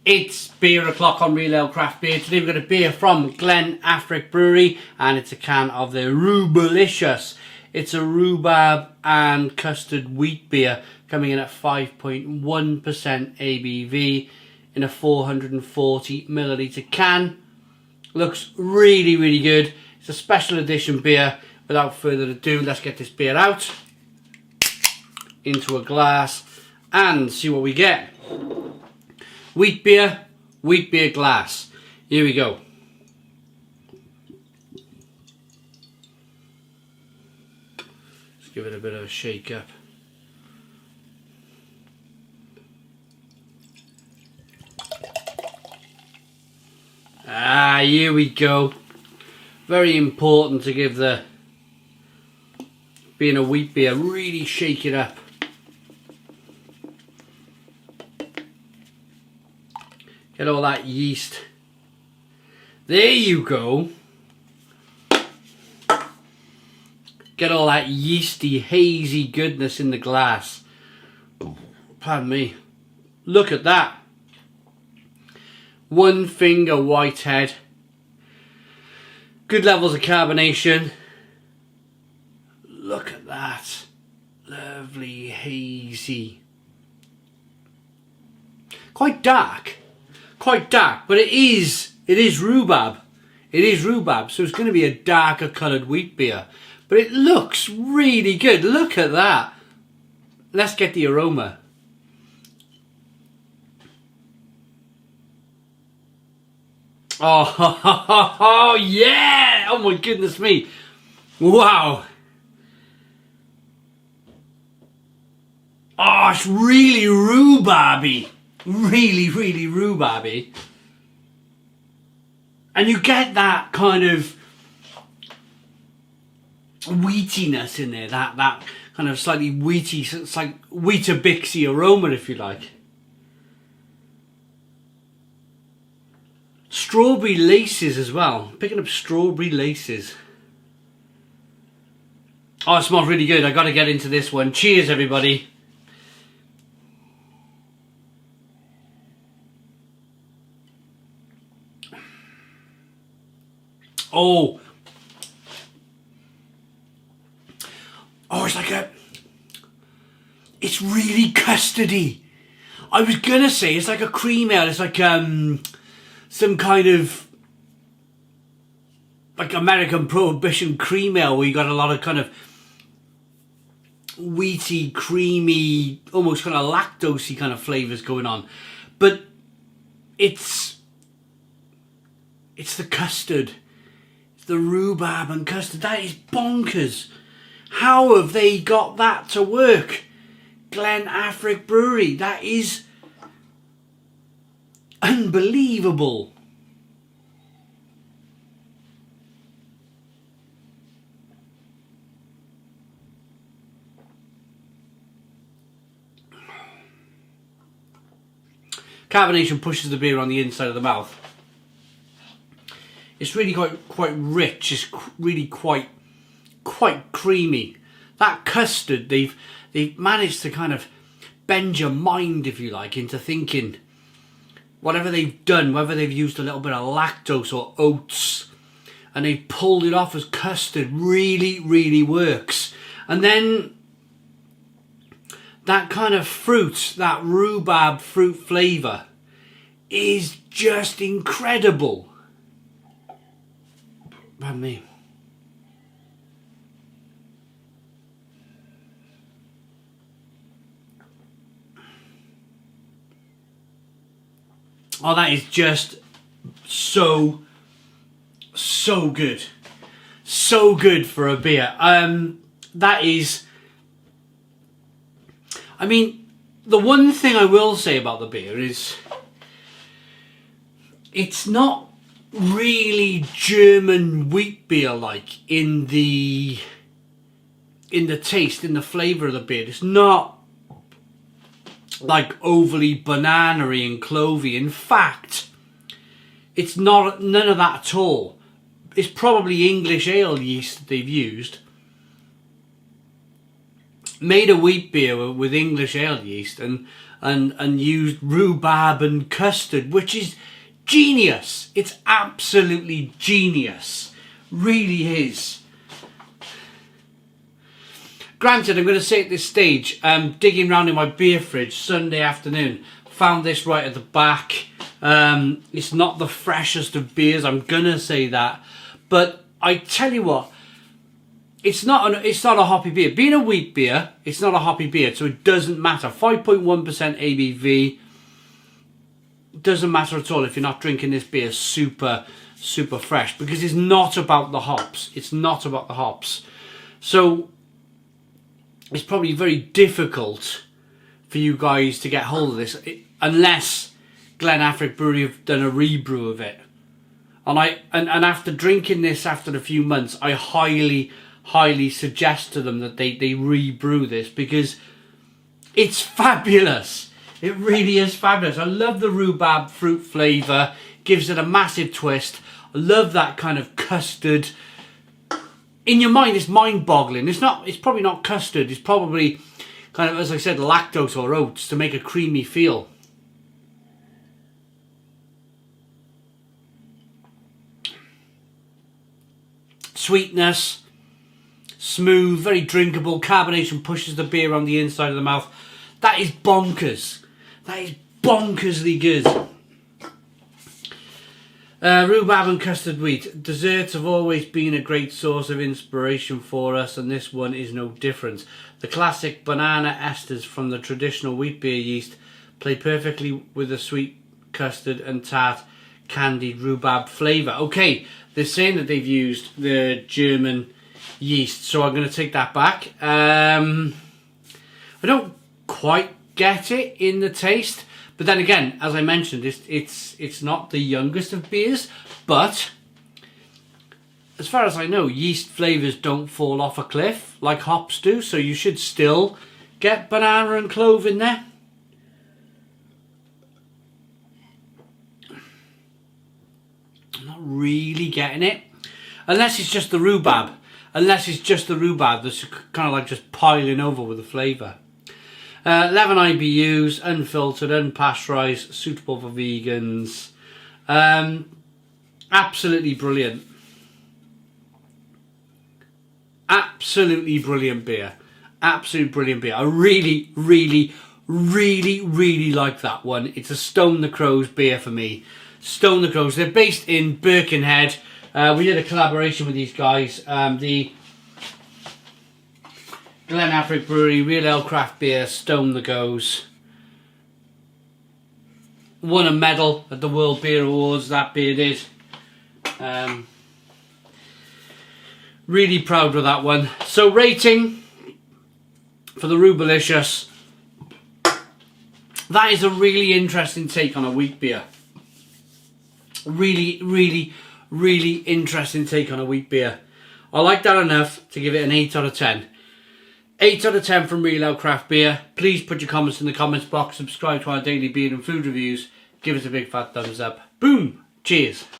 It's beer o'clock on Real Ale Craft Beer. Today we've got a beer from Glen Affric Brewery and it's a can of the Rhubalicious. It's a rhubarb and custard wheat beer coming in at 5.1% ABV in a 440 milliliter can. Looks really, really good. It's a special edition beer. Without further ado, let's get this beer out into a glass and see what we get. Wheat beer glass. Here we go. Let's give it a bit of a shake up. Here we go. Very important to give the, being a wheat beer, really shake it up. Get all that yeast. There you go. Get all that yeasty, hazy goodness in the glass. Pardon me. Look at that. One finger whitehead. Good levels of carbonation. Look at that. Lovely, hazy. Quite dark, but it is rhubarb. It is rhubarb, so it's going to be a darker coloured wheat beer. But it looks really good. Look at that. Let's get the aroma. Oh, yeah! Oh my goodness me. Wow. Oh, it's really rhubarby. Really, really rhubarby. And you get that kind of wheatiness in there. That kind of slightly wheaty, it's like Weetabixy aroma, if you like. Strawberry laces as well. Picking up strawberry laces. Oh, it smells really good. I got to get into this one. Cheers, everybody. Oh, it's like it's really custardy. I was gonna say it's like a cream ale. It's like some kind of like American Prohibition cream ale where you got a lot of kind of wheaty, creamy, almost kind of lactosey kind of flavours going on. But it's the custard. The rhubarb and custard, that is bonkers. How have they got that to work? Glen Affric Brewery, that is unbelievable. Carbonation pushes the beer on the inside of the mouth. It's really quite rich. It's really quite creamy. That custard, they've managed to kind of bend your mind, if you like, into thinking whatever they've done, whether they've used a little bit of lactose or oats, and they've pulled it off as custard, really, really works. And then that kind of fruit, that rhubarb fruit flavour, is just incredible. Pardon me. Oh, that is just so good. So good for a beer. That is, I mean, the one thing I will say about the beer is it's not really German wheat beer like in the taste, in the flavour of the beer. It's not like overly banana-y and clovey. In fact, it's not none of that at all. It's probably English ale yeast that they've used. made a wheat beer with English ale yeast and used rhubarb and custard, which is genius. It's absolutely genius. Really is. Granted, I'm going to say at this stage, digging around in my beer fridge Sunday afternoon, found this right at the back. It's not the freshest of beers, I'm going to say that. But I tell you what, it's not a hoppy beer. Being a wheat beer, it's not a hoppy beer, so it doesn't matter. 5.1% ABV, doesn't matter at all if you're not drinking this beer super fresh, because it's not about the hops. It's not about the hops. So it's probably very difficult for you guys to get hold of this unless Glen Affric Brewery have done a rebrew of it. And after drinking this after a few months, I highly suggest to them that they rebrew this, because it's fabulous. It really is fabulous. I love the rhubarb fruit flavour, gives it a massive twist. I love that kind of custard. In your mind, it's mind-boggling. It's probably not custard. It's probably kind of, as I said, lactose or oats to make a creamy feel. Sweetness, smooth, very drinkable. Carbonation pushes the beer on the inside of the mouth. That is bonkers. That is bonkersly good. Rhubarb and custard wheat. Desserts have always been a great source of inspiration for us, and this one is no different. The classic banana esters from the traditional wheat beer yeast play perfectly with the sweet custard and tart candied rhubarb flavour. Okay, they're saying that they've used the German yeast, so I'm going to take that back. I don't quite get it in the taste. But then again, as I mentioned, it's not the youngest of beers, but as far as I know, yeast flavours don't fall off a cliff like hops do, so you should still get banana and clove in there. I'm not really getting it, unless it's just the rhubarb. Unless it's just the rhubarb that's kind of like just piling over with the flavour. 11 IBUs, unfiltered, unpasteurised, suitable for vegans. Absolutely brilliant. Absolutely brilliant beer. Absolutely brilliant beer. I really like that one. It's a Stone the Crows beer for me. Stone the Crows. They're based in Birkenhead. We did a collaboration with these guys. The Glen Affric Brewery, Real Ale Craft Beer, Stone the Goes. Won a medal at the World Beer Awards, that beer did. Really proud of that one. So rating for the Rhubalicious. That is a really interesting take on a wheat beer. Really interesting take on a wheat beer. I like that enough to give it an 8 out of 10. 8 out of 10 from Real Ale Craft Beer. Please put your comments in the comments box. Subscribe to our daily beer and food reviews. Give us a big fat thumbs up. Boom! Cheers.